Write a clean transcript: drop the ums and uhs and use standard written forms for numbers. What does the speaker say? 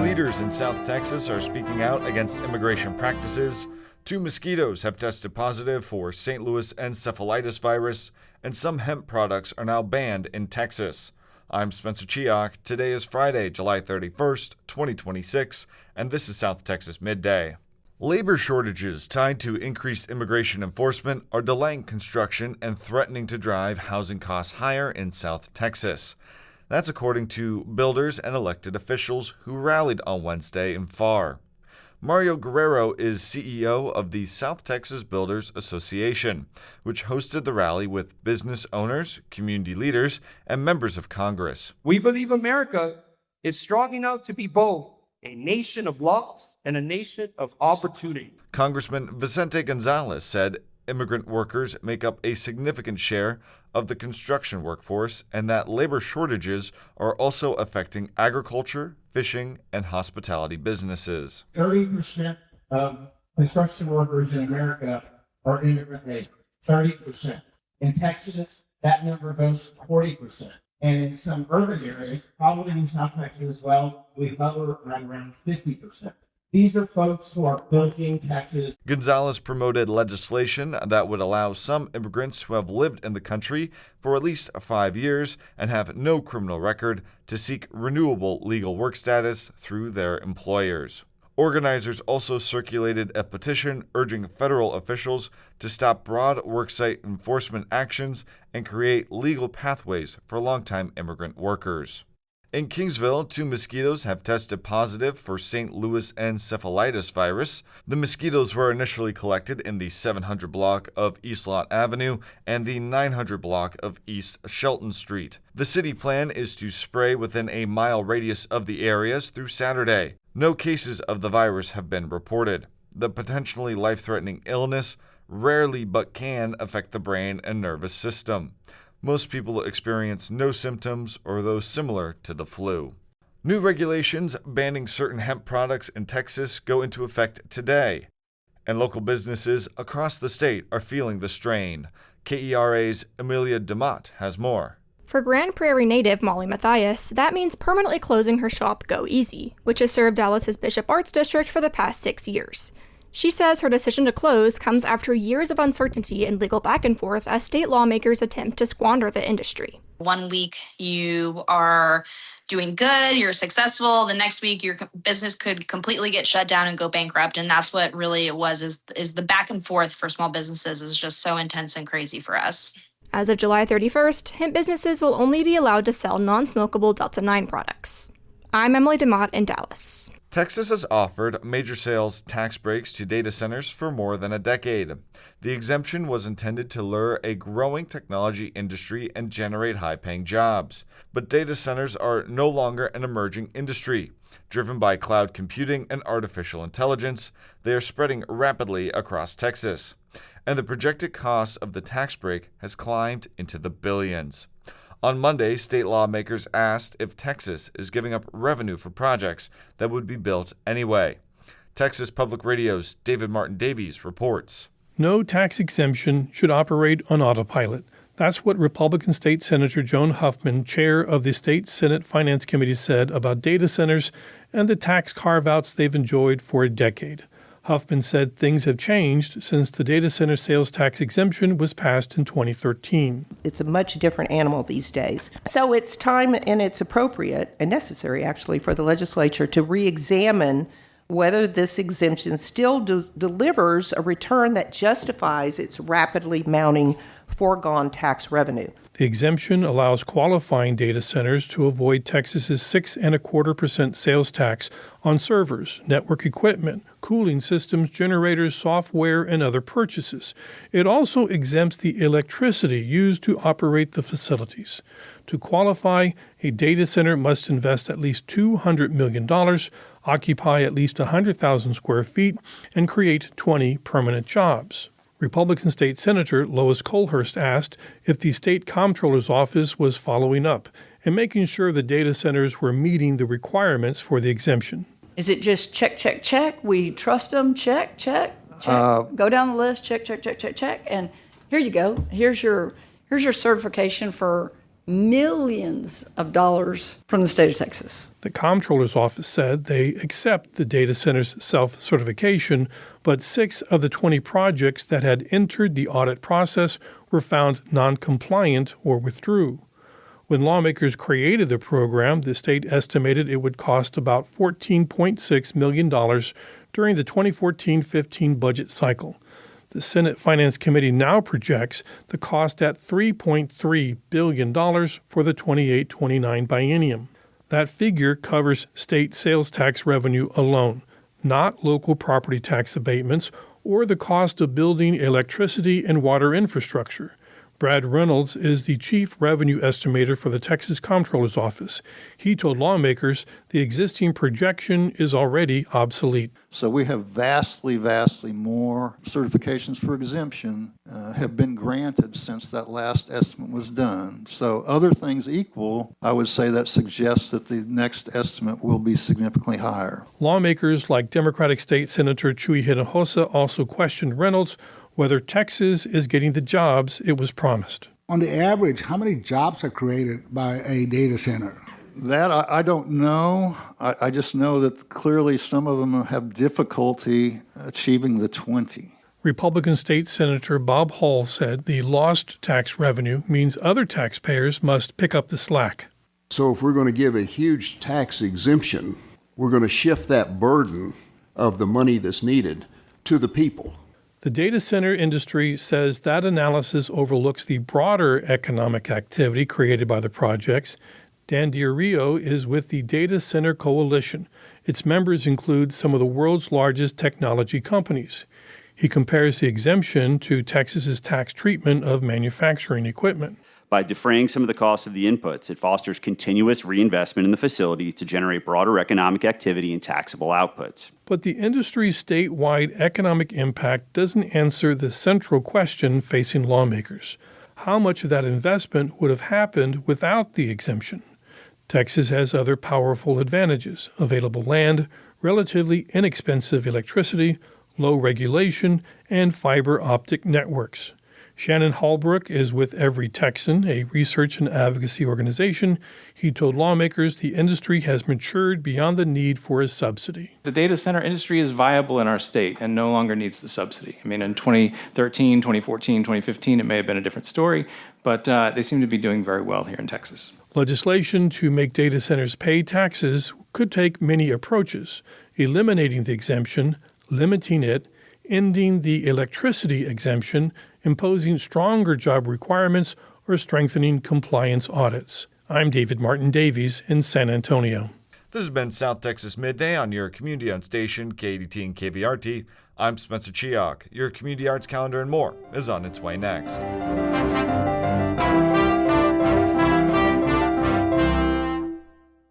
leaders in South Texas are speaking out against immigration practices. 2 mosquitoes have tested positive for St. Louis encephalitis virus, and some hemp products are now banned in Texas. I'm Spencer Chiak. Today is Friday, July 31st, 2026, and this is South Texas Midday. Labor shortages tied to increased immigration enforcement are delaying construction and threatening to drive housing costs higher in South Texas. That's according to builders and elected officials who rallied on Wednesday in Pharr. Mario Guerrero is CEO of the South Texas Builders Association, which hosted the rally with business owners, community leaders, and members of Congress. We believe America is strong enough to be both a nation of laws and a nation of opportunity. Congressman Vicente Gonzalez said immigrant workers make up a significant share of the construction workforce and that labor shortages are also affecting agriculture, fishing, and hospitality businesses. 30% of construction workers in America are immigrant labor. 30%. In Texas, that number goes to 40%. And in some urban areas, probably in South Texas as well, we hover around 50%. These are folks who are building Texas. Gonzalez promoted legislation that would allow some immigrants who have lived in the country for at least 5 years and have no criminal record to seek renewable legal work status through their employers. Organizers also circulated a petition urging federal officials to stop broad worksite enforcement actions and create legal pathways for longtime immigrant workers. In Kingsville, 2 mosquitoes have tested positive for St. Louis encephalitis virus. The mosquitoes were initially collected in the 700 block of East Lot Avenue and the 900 block of East Shelton Street. The city plan is to spray within a mile radius of the areas through Saturday. No cases of the virus have been reported. The potentially life-threatening illness rarely but can affect the brain and nervous system. Most people experience no symptoms or those similar to the flu. New regulations banning certain hemp products in Texas go into effect today, and local businesses across the state are feeling the strain. KERA's Amelia DeMott has more. For Grand Prairie native Molly Mathias, that means permanently closing her shop Go Easy, which has served Dallas's Bishop Arts District for the past 6 years. She says her decision to close comes after years of uncertainty and legal back and forth as state lawmakers attempt to squander the industry. One week you are doing good, you're successful. The next week your business could completely get shut down and go bankrupt. And that's what really it was, is the back and forth for small businesses is just so intense and crazy for us. As of July 31st, hemp businesses will only be allowed to sell non-smokable Delta-9 products. I'm Emily DeMott in Dallas. Texas has offered major sales tax breaks to data centers for more than a decade. The exemption was intended to lure a growing technology industry and generate high-paying jobs. But data centers are no longer an emerging industry. Driven by cloud computing and artificial intelligence, they are spreading rapidly across Texas. And the projected cost of the tax break has climbed into the billions. On Monday, state lawmakers asked if Texas is giving up revenue for projects that would be built anyway. Texas Public Radio's David Martin Davies reports. No tax exemption should operate on autopilot. That's what Republican State Senator Joan Huffman, chair of the State Senate Finance Committee, said about data centers and the tax carve-outs they've enjoyed for a decade. Huffman said things have changed since the data center sales tax exemption was passed in 2013. It's a much different animal these days. So it's time and it's appropriate and necessary, actually, for the legislature to re-examine whether this exemption still delivers a return that justifies its rapidly mounting foregone tax revenue. The exemption allows qualifying data centers to avoid Texas's 6.25% sales tax on servers, network equipment, cooling systems, generators, software, and other purchases. It also exempts the electricity used to operate the facilities. To qualify, a data center must invest at least $200 million, occupy at least 100,000 square feet, and create 20 permanent jobs. Republican State Senator Lois Colhurst asked if the state comptroller's office was following up and making sure the data centers were meeting the requirements for the exemption. Is it just check, check, check? We trust them, check, check, check. Go down the list, check, check, check, check, check. And here you go. Here's your certification for millions of dollars from the state of Texas. The Comptroller's office said they accept the data center's self-certification, but 6 of the 20 projects that had entered the audit process were found non-compliant or withdrew. When lawmakers created the program, the state estimated it would cost about $14.6 million during the 2014-15 budget cycle. The Senate Finance Committee now projects the cost at $3.3 billion for the 28-29 biennium. That figure covers state sales tax revenue alone, not local property tax abatements or the cost of building electricity and water infrastructure. Brad Reynolds is the chief revenue estimator for the Texas Comptroller's Office. He told lawmakers the existing projection is already obsolete. So we have vastly more certifications for exemption have been granted since that last estimate was done. So other things equal, I would say that suggests that the next estimate will be significantly higher. Lawmakers like Democratic State Senator Chuy Hinojosa also questioned Reynolds whether Texas is getting the jobs it was promised. On the average, how many jobs are created by a data center? That I don't know. I just know that clearly some of them have difficulty achieving the 20. Republican State Senator Bob Hall said the lost tax revenue means other taxpayers must pick up the slack. So if we're going to give a huge tax exemption, we're going to shift that burden of the money that's needed to the people. The data center industry says that analysis overlooks the broader economic activity created by the projects. Dan D'Ario is with the Data Center Coalition. Its members include some of the world's largest technology companies. He compares the exemption to Texas's tax treatment of manufacturing equipment. By defraying some of the costs of the inputs, it fosters continuous reinvestment in the facility to generate broader economic activity and taxable outputs. But the industry's statewide economic impact doesn't answer the central question facing lawmakers. How much of that investment would have happened without the exemption? Texas has other powerful advantages: available land, relatively inexpensive electricity, low regulation, and fiber optic networks. Shannon Holbrook is with Every Texan, a research and advocacy organization. He told lawmakers the industry has matured beyond the need for a subsidy. The data center industry is viable in our state and no longer needs the subsidy. I mean, in 2013, 2014, 2015, it may have been a different story, but they seem to be doing very well here in Texas. Legislation to make data centers pay taxes could take many approaches: eliminating the exemption, limiting it, ending the electricity exemption, imposing stronger job requirements, or strengthening compliance audits. I'm David Martin Davies in San Antonio. This has been South Texas Midday on your community-owned station, KDT and KVRT. I'm Spencer Chioc. Your community arts calendar and more is on its way next.